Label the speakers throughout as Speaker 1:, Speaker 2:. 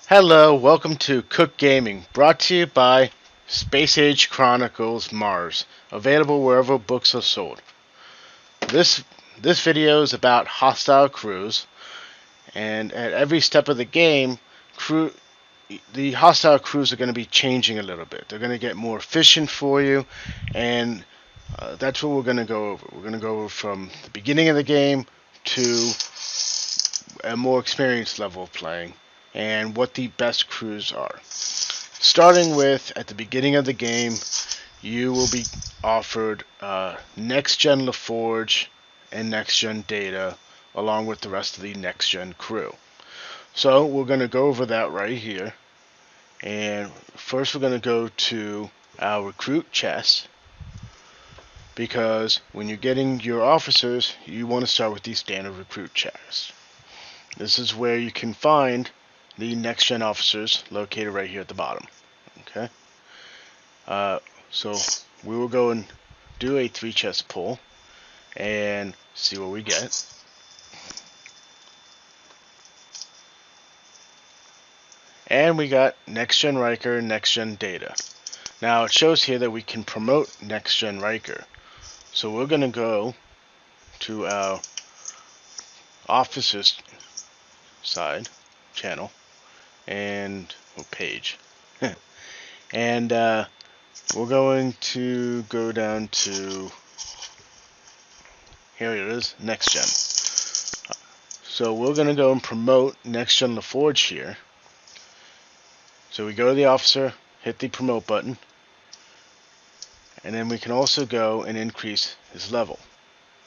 Speaker 1: Hello, welcome to Cook Gaming, brought to you by Space Age Chronicles Mars, available wherever books are sold. This this video is about hostile crews, and at every step of the game, the hostile crews are going to be changing a little bit. They're going to get more efficient for you, and that's what we're going to go over. We're going to go over from the beginning of the game to a more experienced level of playing, and what the best crews are. Starting with, at the beginning of the game, you will be offered next-gen LaForge and next-gen data, along with the rest of the next-gen crew. So we're going to go over that right here. And first we're going to go to our recruit chest, because when you're getting your officers, you want to start with the standard recruit chest. This is where you can find the next-gen officers located right here at the bottom. Okay. So we will go and do a 3-chest pull and see what we get. And we got next-gen Riker, next-gen data. Now it shows here that we can promote next-gen Riker. So we're going to go to our officers side channel and page. And we're going to go down to, here it is, next gen. So we're going to go and promote next gen LaForge here. So we go to the officer, hit the promote button, and then we can also go and increase his level.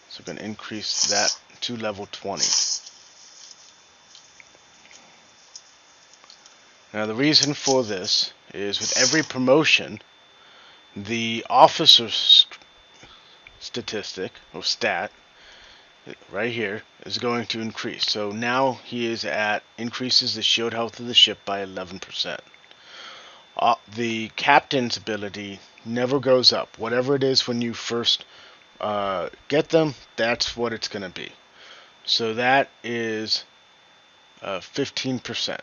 Speaker 1: So we're going to increase that to level 20. Now the reason for this is with every promotion, the officer statistic, or stat, right here, is going to increase. So now he is increases the shield health of the ship by 11%. The captain's ability never goes up. Whatever it is when you first get them, that's what it's going to be. So that is 15%.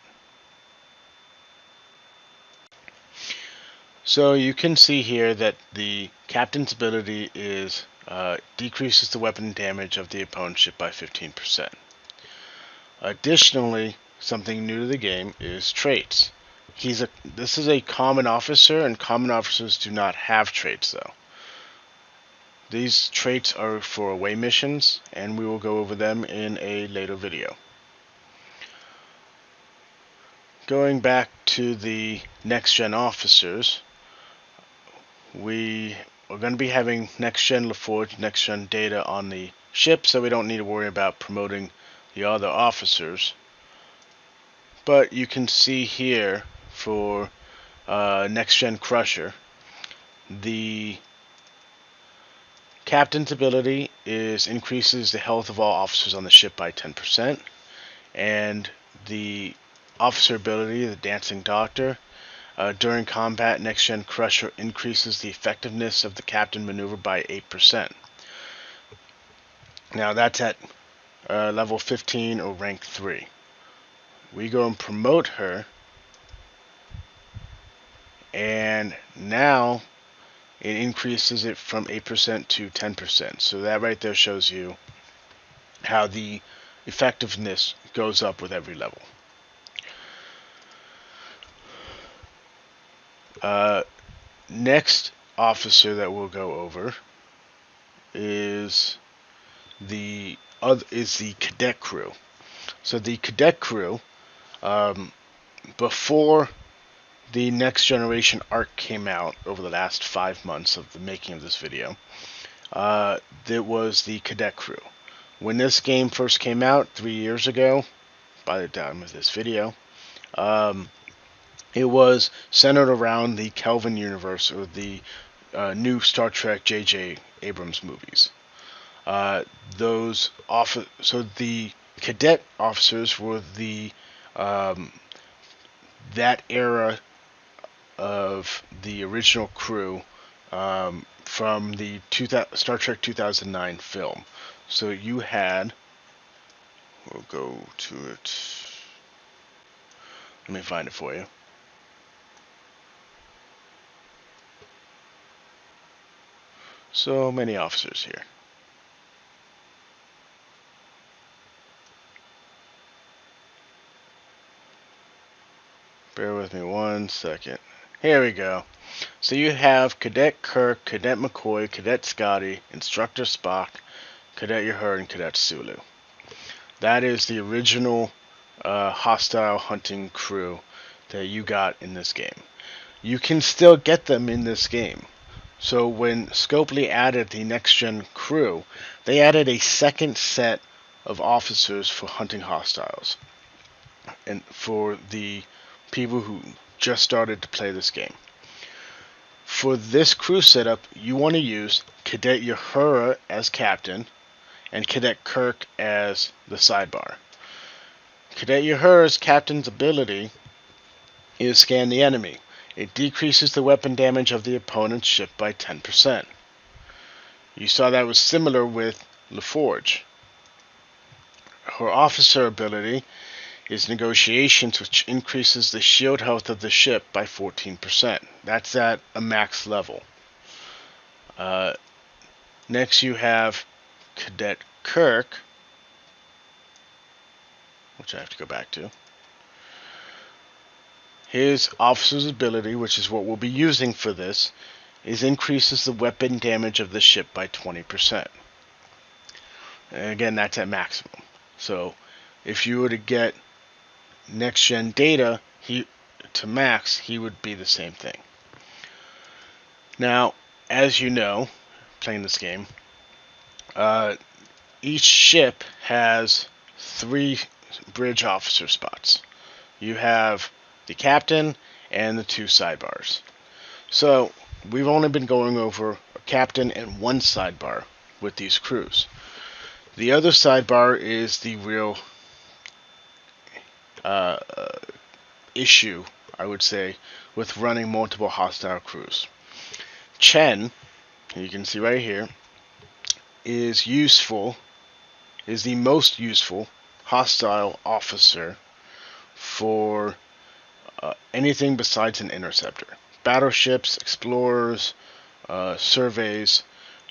Speaker 1: So you can see here that the captain's ability is decreases the weapon damage of the opponent's ship by 15%. Additionally, something new to the game is traits. This is a common officer, and common officers do not have traits though. These traits are for away missions, and we will go over them in a later video. Going back to the next-gen officers, we are going to be having next-gen LaForge, next-gen data on the ship, so we don't need to worry about promoting the other officers. But you can see here for next-gen Crusher, the captain's ability increases the health of all officers on the ship by 10%, and the officer ability, the Dancing Doctor, during combat, next-gen Crusher increases the effectiveness of the captain maneuver by 8%. Now that's at level 15 or rank 3. We go and promote her, and now it increases it from 8% to 10%. So that right there shows you how the effectiveness goes up with every level. Next officer that we'll go over is the Cadet Crew. So the Cadet Crew, before the Next Generation arc came out over the last 5 months of the making of this video, there was the Cadet Crew. When this game first came out 3 years ago, by the time of this video, it was centered around the Kelvin universe, or the new Star Trek J.J. Abrams movies. So the cadet officers were that era of the original crew from the Star Trek 2009 film. So you had, we'll go to it. Let me find it for you. So many officers here. Bear with me 1 second. Here we go. So you have Cadet Kirk, Cadet McCoy, Cadet Scotty, Instructor Spock, Cadet Uhura, and Cadet Sulu. That is the original hostile hunting crew that you got in this game. You can still get them in this game. So when Scopely added the Next Gen crew, they added a second set of officers for hunting hostiles. And for the people who just started to play this game. For this crew setup, you want to use Cadet Uhura as captain and Cadet Kirk as the sidebar. Cadet Uhura's captain's ability is Scan the Enemy. It decreases the weapon damage of the opponent's ship by 10%. You saw that was similar with LaForge. Her officer ability is Negotiations, which increases the shield health of the ship by 14%. That's at a max level. Next you have Cadet Kirk, which I have to go back to. His officer's ability, which is what we'll be using for this, is increases the weapon damage of the ship by 20%. And again, that's at maximum. So if you were to get Next Gen data to max, he would be the same thing. Now, as you know, playing this game, each ship has 3 bridge officer spots. You have the captain and the 2 sidebars. So we've only been going over a captain and 1 sidebar with these crews. The other sidebar is the real issue, I would say, with running multiple hostile crews. Chen, you can see right here, is the most useful hostile officer for anything besides an interceptor. Battleships, explorers, surveys,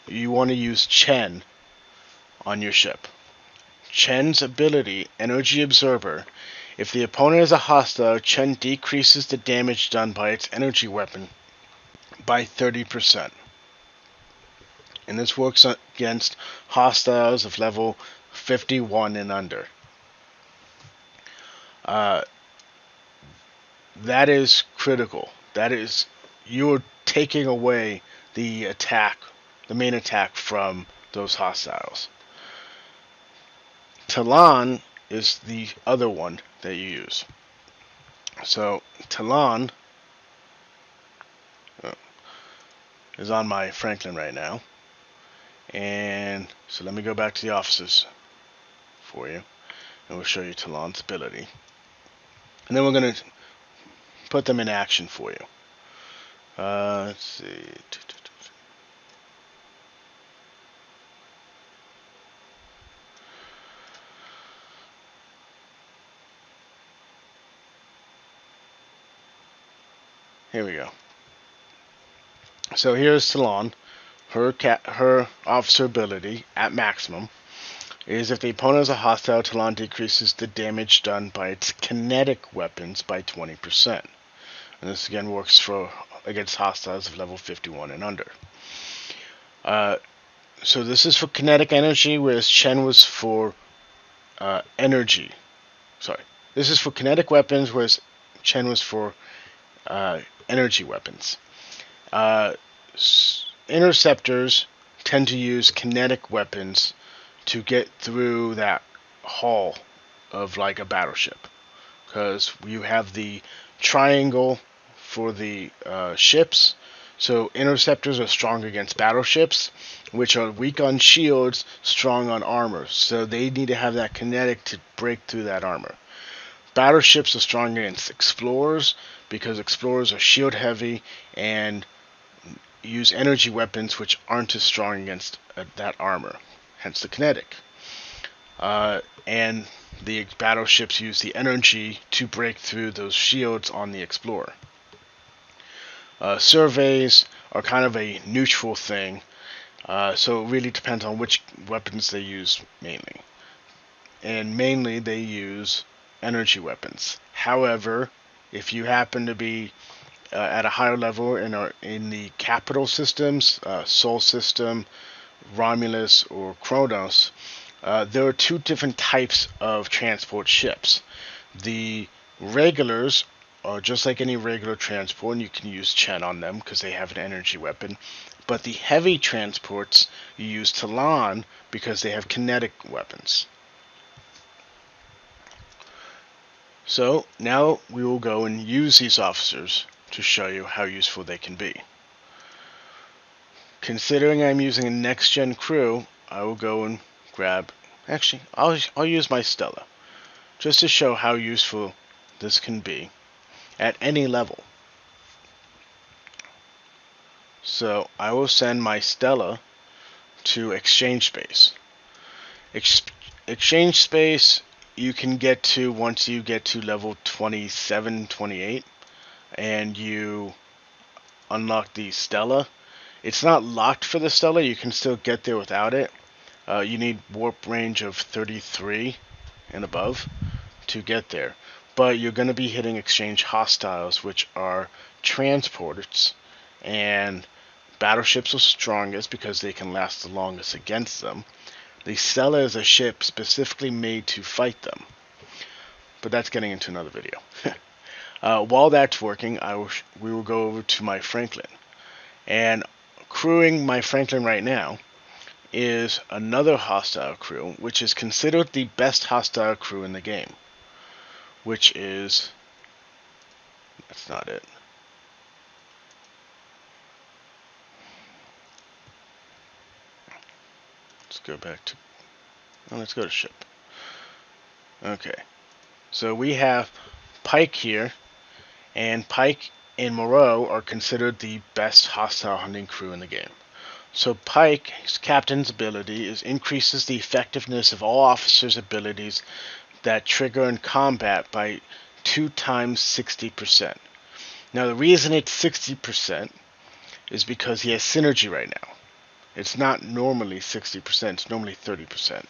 Speaker 1: you want to use Chen on your ship. Chen's ability, Energy Absorber, if the opponent is a hostile, Chen decreases the damage done by its energy weapon by 30%. And this works against hostiles of level 51 and under. That is critical. That is, you're taking away the main attack from those hostiles. Tlaan is the other one that you use. So Tlaan is on my Franklin right now. And so let me go back to the officers for you. And we'll show you Tlaan's ability. And then we're going to put them in action for you. Let's see. Here we go. So here's Tlaan. Her officer ability at maximum is if the opponent is a hostile, Tlaan decreases the damage done by its kinetic weapons by 20%. And this again works against hostiles of level 51 and under. So this is for kinetic energy, whereas Chen was for energy. Sorry. This is for kinetic weapons, whereas Chen was for energy weapons. Interceptors tend to use kinetic weapons to get through that hull of like a battleship, because you have the triangle for the ships. So interceptors are strong against battleships, which are weak on shields, strong on armor. So they need to have that kinetic to break through that armor. Battleships are strong against explorers, because explorers are shield heavy and use energy weapons which aren't as strong against that armor, hence the kinetic. And the battleships use the energy to break through those shields on the Explorer. Surveys are kind of a neutral thing, so it really depends on which weapons they use mainly. And mainly they use energy weapons. However, if you happen to be at a higher level in the capital systems, Sol system, Romulus, or Kronos, there are two different types of transport ships. The regulars are just like any regular transport, and you can use Chen on them because they have an energy weapon. But the heavy transports, you use Tlaan because they have kinetic weapons. So now we will go and use these officers to show you how useful they can be. Considering I'm using a next-gen crew, I will go and grab... Actually, I'll use my Stella, just to show how useful this can be at any level. So I will send my Stella to exchange space. Exchange space you can get to once you get to level 27, 28, and you unlock the Stella. It's not locked for the Stella, you can still get there without it. You need warp range of 33 and above to get there. But you're going to be hitting exchange hostiles, which are transporters, and battleships are strongest because they can last the longest against them. The Stella is a ship specifically made to fight them. But that's getting into another video. While that's working, we will go over to my Franklin. And crewing my Franklin right now is another hostile crew, which is considered the best hostile crew in the game. Which is... That's not it. Let's go back to... Oh, let's go to ship. Okay. So we have Pike here, and Pike and Murrow are considered the best hostile hunting crew in the game. So Pike's captain's ability increases the effectiveness of all officers' abilities that trigger in combat by 2 times 60%. Now the reason it's 60% is because he has synergy right now. It's not normally 60%, it's normally 30%.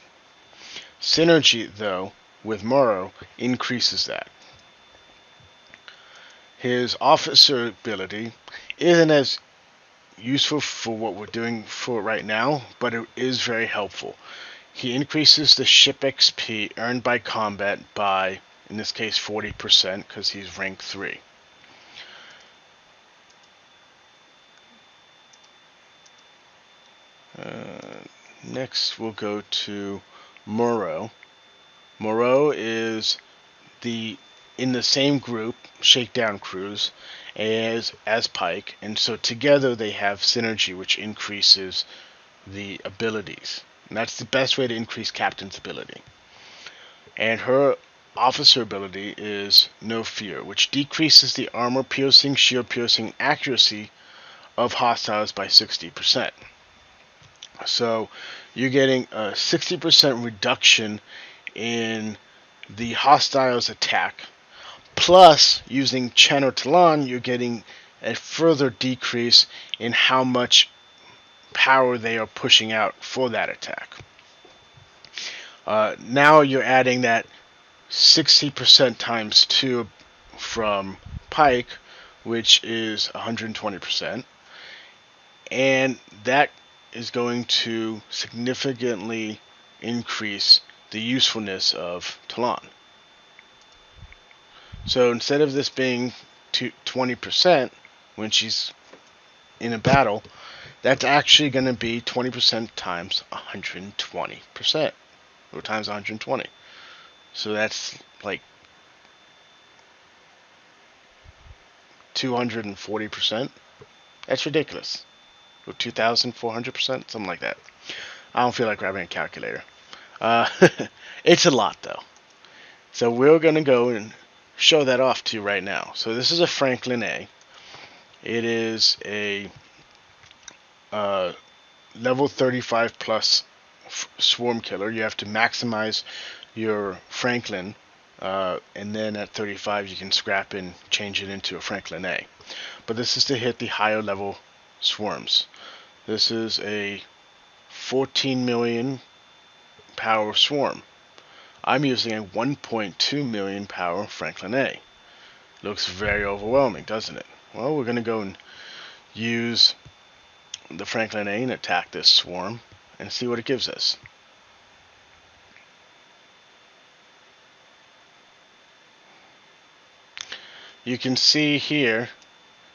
Speaker 1: Synergy, though, with Murrow increases that. His officer ability isn't as useful for what we're doing for right now, but it is very helpful. He increases the ship XP earned by combat by, in this case, 40% because he's rank 3. Next we'll go to Murrow. Murrow is in the same group, Shakedown Crews, as Pike, and so together they have synergy, which increases the abilities. And that's the best way to increase Captain's ability. And her officer ability is No Fear, which decreases the armor piercing, shield piercing accuracy of hostiles by 60%. So you're getting a 60% reduction in the hostiles' attack. Plus, using Chen or Tlaan, you're getting a further decrease in how much power they are pushing out for that attack. Now you're adding that 60% times 2 from Pike, which is 120%. And that is going to significantly increase the usefulness of Tlaan. So instead of this being 20% when she's in a battle, that's actually going to be 20% times 120%, or times 120. So that's like 240%. That's ridiculous. Or 2,400%, something like that. I don't feel like grabbing a calculator. It's a lot, though. So we're going to go and show that off to you right now. So this is a Franklin A. It is a level 35 plus swarm killer. You have to maximize your Franklin, and then at 35 you can scrap and change it into a Franklin A. But this is to hit the higher level swarms. This is a 14 million power swarm. I'm using a 1.2 million power Franklin A. Looks very overwhelming, doesn't it? Well, we're going to go and use the Franklin A and attack this swarm and see what it gives us. You can see here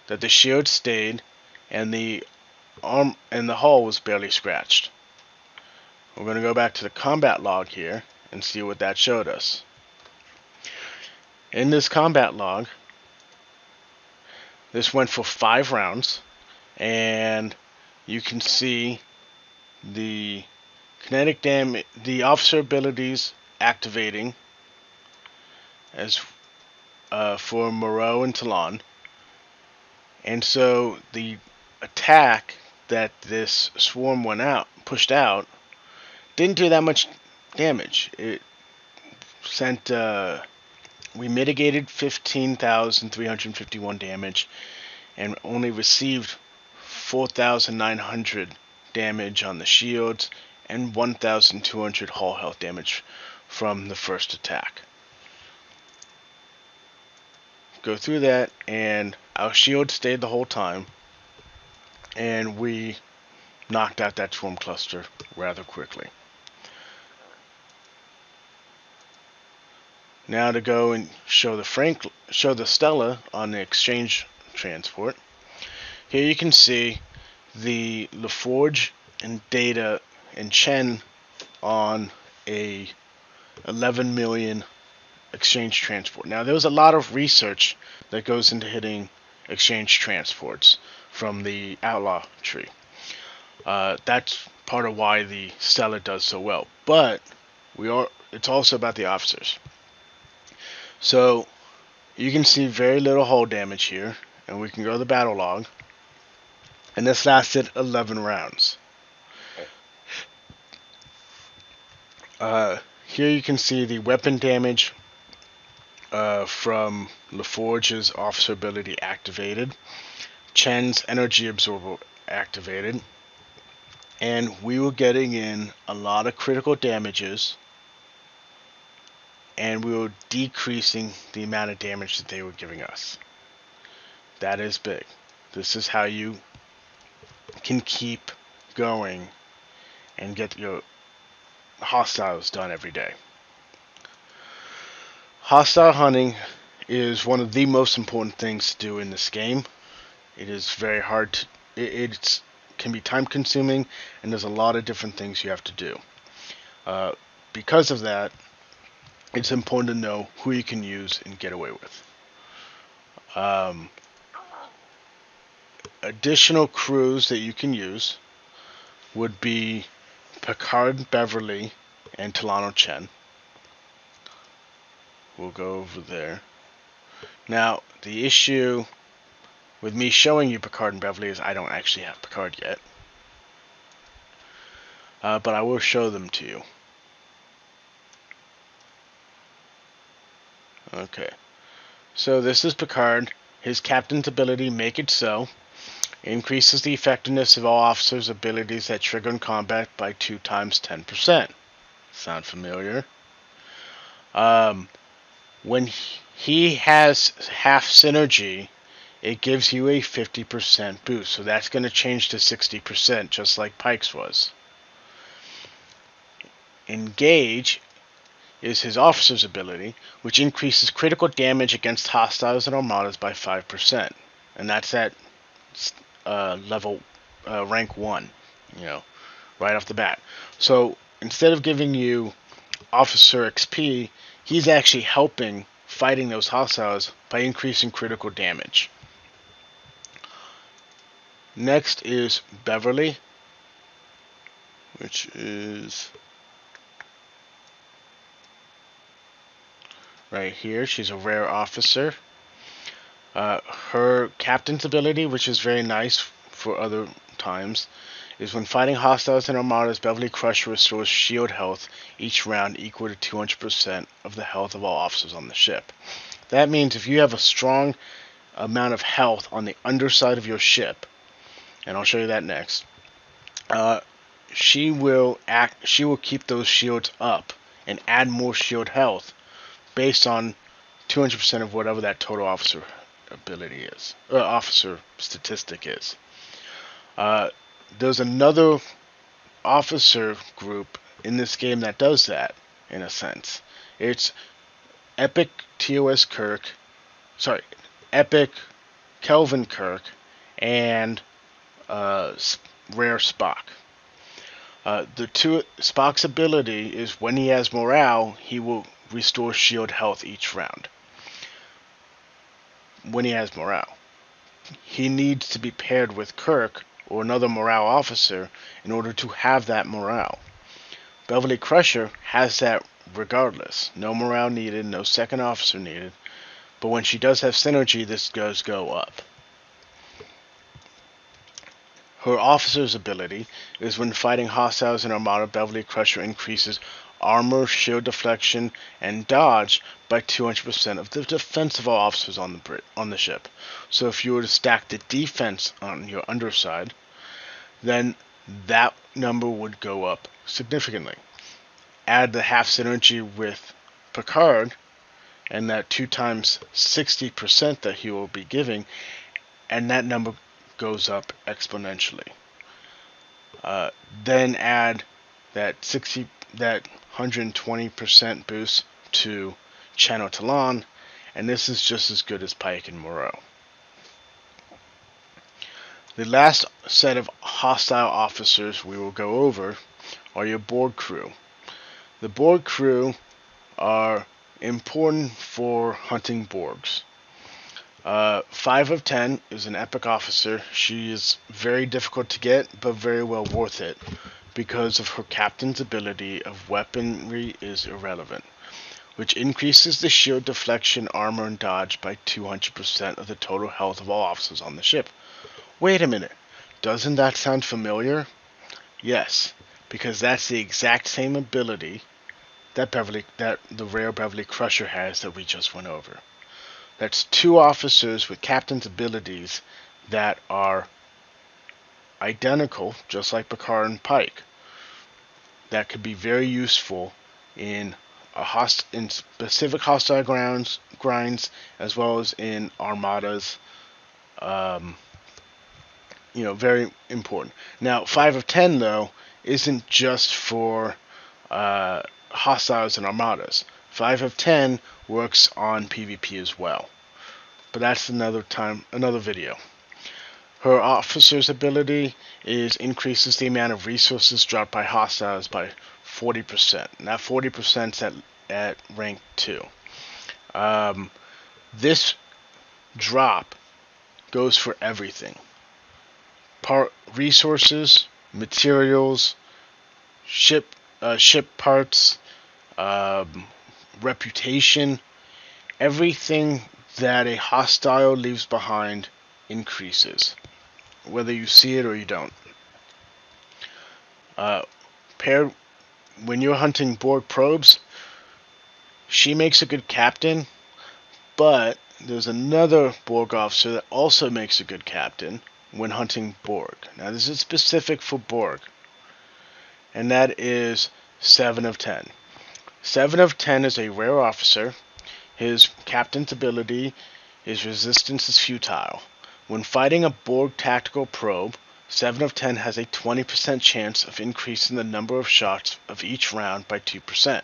Speaker 1: that the shield stayed and the arm and the hull was barely scratched. We're going to go back to the combat log here and see what that showed us. In this combat log, this went for 5 rounds, and you can see the kinetic damage, the officer abilities activating as for Murrow and Tlaan. And so the attack that this swarm pushed out, didn't do that much damage. It sent, we mitigated 15,351 damage and only received 4,900 damage on the shields and 1,200 hull health damage from the first attack. Go through that, and our shield stayed the whole time, and we knocked out that swarm cluster rather quickly. Now to go and show the Stella on the exchange transport. Here you can see the LaForge and Data and Chen on a 11 million exchange transport. Now there's a lot of research that goes into hitting exchange transports from the outlaw tree. That's part of why the Stella does so well. But it's also about the officers. So you can see very little hull damage here, and we can go to the battle log, and this lasted 11 rounds. Here you can see the weapon damage from LaForge's officer ability activated, Chen's energy absorber activated, and we were getting in a lot of critical damages, and we were decreasing the amount of damage that they were giving us. That is big. This is how you can keep going and get your hostiles done every day. Hostile hunting is one of the most important things to do in this game. It is very hard to, it can be time consuming, and there's a lot of different things you have to do. Because of that, it's important to know who you can use and get away with. Additional crews that you can use would be Picard, Beverly, and Tlaan Chen. We'll go over there. Now, the issue with me showing you Picard and Beverly is I don't actually have Picard yet. But I will show them to you. Okay. So this is Picard. His captain's ability, Make It So, increases the effectiveness of all officers' abilities that trigger in combat by 2 times 10%. Sound familiar? When he has half synergy, it gives you a 50% boost. So that's going to change to 60%, just like Pike's was. Engage is his officer's ability, which increases critical damage against hostiles and armadas by 5%. And that's at level rank 1, right off the bat. So instead of giving you officer XP, he's actually helping fighting those hostiles by increasing critical damage. Next is Beverly, which is right here. She's a rare officer. Her captain's ability, which is very nice for other times, is when fighting hostiles and armadas, Beverly Crusher restores shield health each round equal to 200% of the health of all officers on the ship. That means if you have a strong amount of health on the underside of your ship, and I'll show you that next, she will keep those shields up and add more shield health based on 200% of whatever that total officer ability is, or officer statistic is. There's another officer group in this game that does that, in a sense. It's Epic TOS Kirk, Epic Kelvin Kirk, and Rare Spock. Spock's ability is when he has morale, he will restore shield health each round. When he has morale. He needs to be paired with Kirk or another morale officer in order to have that morale. Beverly Crusher has that regardless. No morale needed, no second officer needed. But when she does have synergy, this does go up. Her officer's ability is when fighting hostiles in Armada, Beverly Crusher increases armor, shield deflection, and dodge by 200% of the defense of all officers on the ship. So if you were to stack the defense on your underside, then that number would go up significantly. Add the half synergy with Picard, and that 2 times 60% that he will be giving, and that number goes up exponentially. Then add that 120% boost to Chen and Tlaan, and this is just as good as Pike and Murrow. The last set of hostile officers we will go over are your Borg crew. The Borg crew are important for hunting Borgs. 5 of 10 is an epic officer. She is very difficult to get, but very well worth it, because of her captain's ability of weaponry is irrelevant, which increases the shield deflection, armor, and dodge by 200% of the total health of all officers on the ship. Wait a minute, doesn't that sound familiar? Yes, because that's the exact same ability that the rare Beverly Crusher has that we just went over. That's 2 officers with captain's abilities that are identical, just like Picard and Pike. That could be very useful in specific hostile grinds, as well as in armadas. Very important. Now, 5 of 10 though isn't just for hostiles and armadas. 5 of 10 works on PvP as well. But that's another video. Her officer's ability increases the amount of resources dropped by hostiles by 40%. Now 40% at rank 2. This drop goes for everything. Resources, materials, ship parts, reputation, everything that a hostile leaves behind increases, whether you see it or you don't. When you're hunting Borg probes, she makes a good captain, but there's another Borg officer that also makes a good captain when hunting Borg. Now this is specific for Borg, and that is 7 of 10. 7 of 10 is a rare officer. His captain's ability is resistance is futile. When fighting a Borg tactical probe, 7 of 10 has a 20% chance of increasing the number of shots of each round by 2%.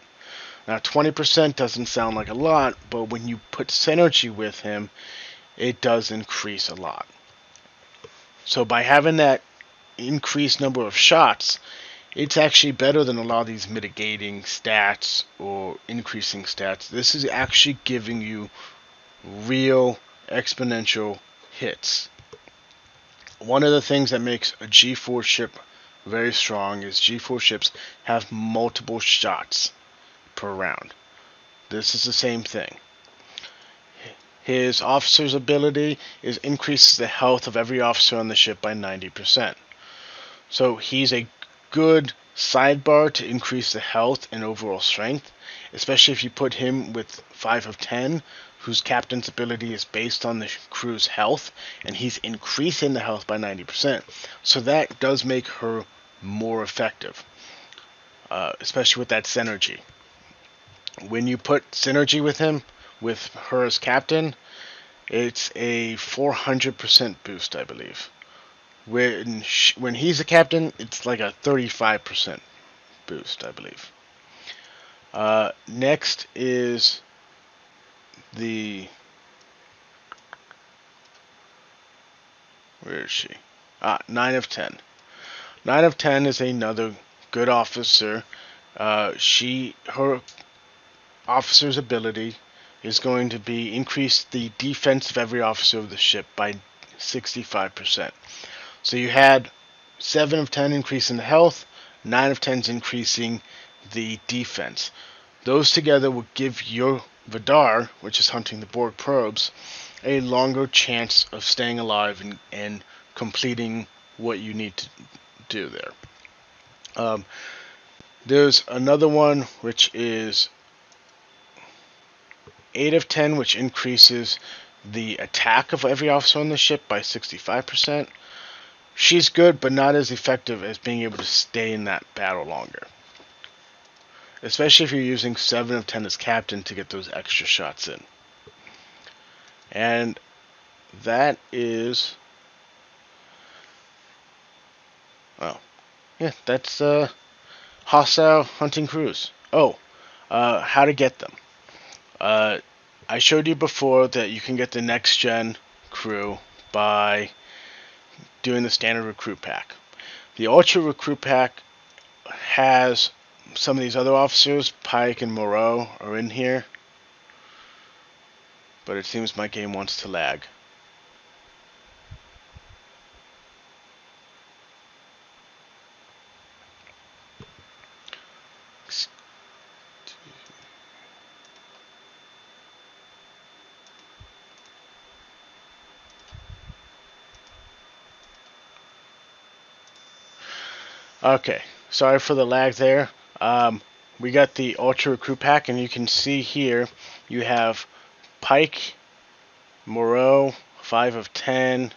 Speaker 1: Now 20% doesn't sound like a lot, but when you put synergy with him, it does increase a lot. So by having that increased number of shots, it's actually better than a lot of these mitigating stats or increasing stats. This is actually giving you real exponential hits. One of the things that makes a G4 ship very strong is G4 ships have multiple shots per round. This is the same thing. His officer's ability increases the health of every officer on the ship by 90%. So he's a good sidebar to increase the health and overall strength, especially if you put him with 5 of 10, whose captain's ability is based on the crew's health, and he's increasing the health by 90%. So that does make her more effective, especially with that synergy. When you put synergy with him, with her as captain, it's a 400% boost, I believe. When he's a captain, it's like a 35% boost, I believe. Next is the... Where is she? 9 of 10. 9 of 10 is another good officer. Her officer's ability is going to be increase the defense of every officer of the ship by 65%. So you had 7 of 10 increasing the health, 9 of 10 is increasing the defense. Those together will give your Vidar, which is hunting the Borg probes, a longer chance of staying alive and completing what you need to do there. There's another one which is 8 of 10, which increases the attack of every officer on the ship by 65%. She's good, but not as effective as being able to stay in that battle longer. Especially if you're using 7 of 10 as captain to get those extra shots in. And that is... Oh. Yeah, that's hostile hunting crews. How to get them. I showed you before that you can get the next gen crew by doing the standard recruit pack. The ultra recruit pack has some of these other officers. Pike and Murrow are in here, but it seems my game wants to lag. Okay, sorry for the lag there. We got the Ultra Recruit Pack, and you can see here you have Pike, Murrow, 5 of 10,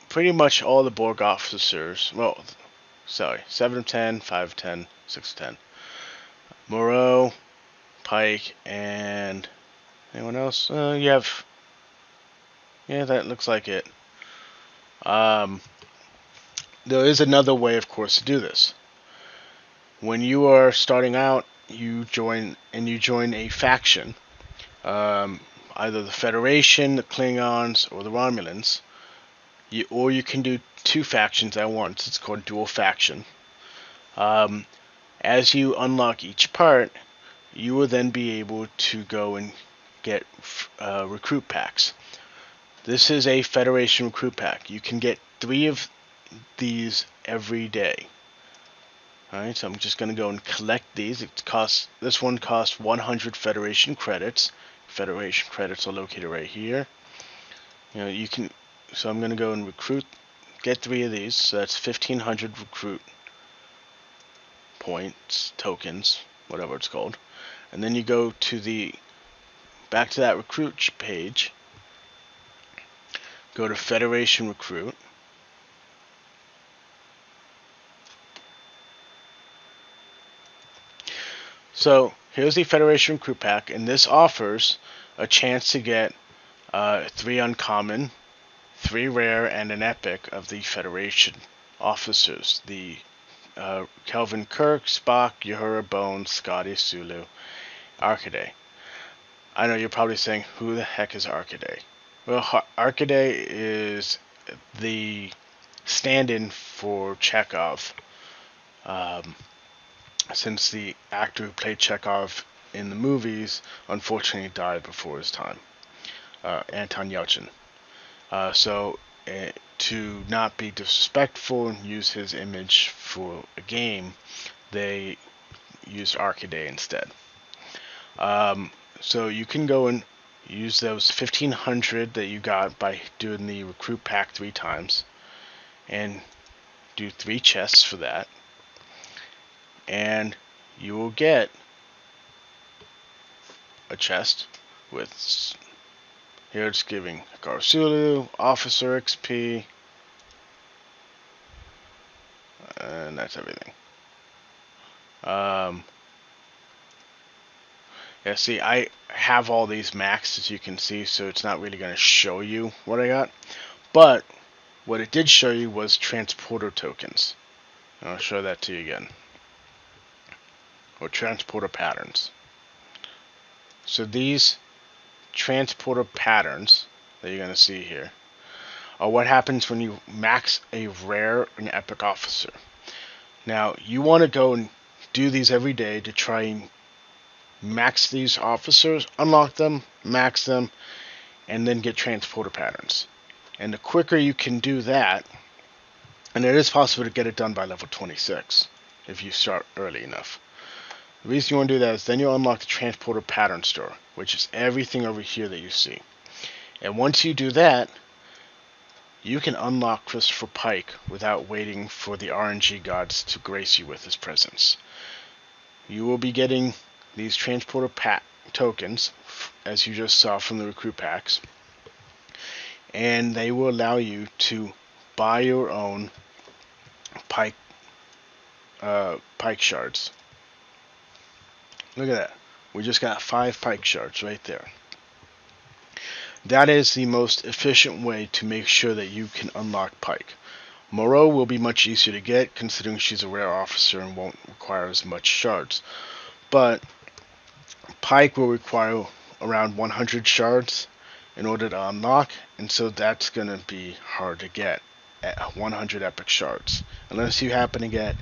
Speaker 1: pretty much all the Borg officers. Well, sorry, 7 of 10, 5 of 10, 6 of 10. Murrow, Pike, and anyone else? You have... Yeah, that looks like it. There is another way, of course, to do this. When you are starting out, you join a faction, either the Federation, the Klingons, or the Romulans. Or you can do 2 factions at once. It's called dual faction. As you unlock each part, you will then be able to go and get recruit packs. This is a Federation recruit pack. You can get 3 of these every day. Alright, so I'm just going to go and collect these. This one costs 100 Federation credits. Federation credits are located right here. So I'm going to go and get 3 of these. So that's 1500 recruit points, tokens, whatever it's called. And then you go back to that recruit page. Go to Federation Recruit. So here's the Federation Recruit Pack, and this offers a chance to get 3 uncommon, 3 rare, and an epic of the Federation officers. The Kelvin Kirk, Spock, Uhura, Bones, Scotty, Sulu, Arcaday. I know you're probably saying, who the heck is Arcaday? Well, Arcaday is the stand-in for Chekhov. Since the actor who played Chekhov in the movies unfortunately died before his time, Anton Yelchin. To not be disrespectful and use his image for a game, they used Arcaday instead. So you can go and use those 1500 that you got by doing the recruit pack 3 times, and do 3 chests for that, and you will get a chest with, here it's giving Karsulu, Officer XP, and that's everything. Yeah, see, I have all these maxed, as you can see, so it's not really going to show you what I got. But what it did show you was transporter tokens. And I'll show that to you again. Or transporter patterns. So these transporter patterns that you're going to see here are what happens when you max a rare and epic officer. Now, you want to go and do these every day to try and max these officers, unlock them, max them, and then get transporter patterns. And the quicker you can do that, and it is possible to get it done by level 26 if you start early enough. The reason you want to do that is then you'll unlock the transporter pattern store, which is everything over here that you see. And once you do that, you can unlock Christopher Pike without waiting for the RNG gods to grace you with his presence. You will be getting these transporter tokens, as you just saw from the recruit packs, and they will allow you to buy your own Pike shards. Look at that. We just got 5 Pike shards right there. That is the most efficient way to make sure that you can unlock Pike. Murrow will be much easier to get, considering she's a rare officer and won't require as much shards. But Pike will require around 100 shards in order to unlock, and so that's going to be hard to get at 100 epic shards, unless you happen to get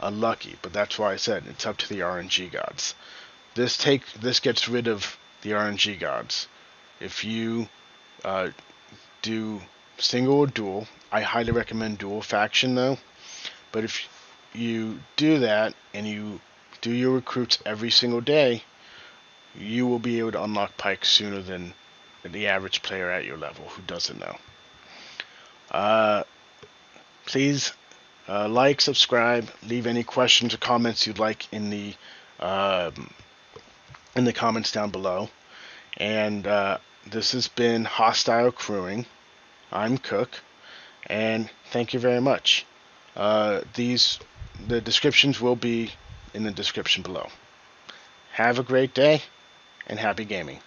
Speaker 1: unlucky. But that's why I said it's up to the RNG gods. This gets rid of the RNG gods. If you do single or dual, I highly recommend dual faction though. But if you do that and you do your recruits every single day, you will be able to unlock Pike sooner than the average player at your level who doesn't know. Please like, subscribe, leave any questions or comments you'd like in the comments down below. And this has been Hostile Crewing. I'm Cook, and thank you very much. The descriptions will be in the description below. Have a great day, and happy gaming.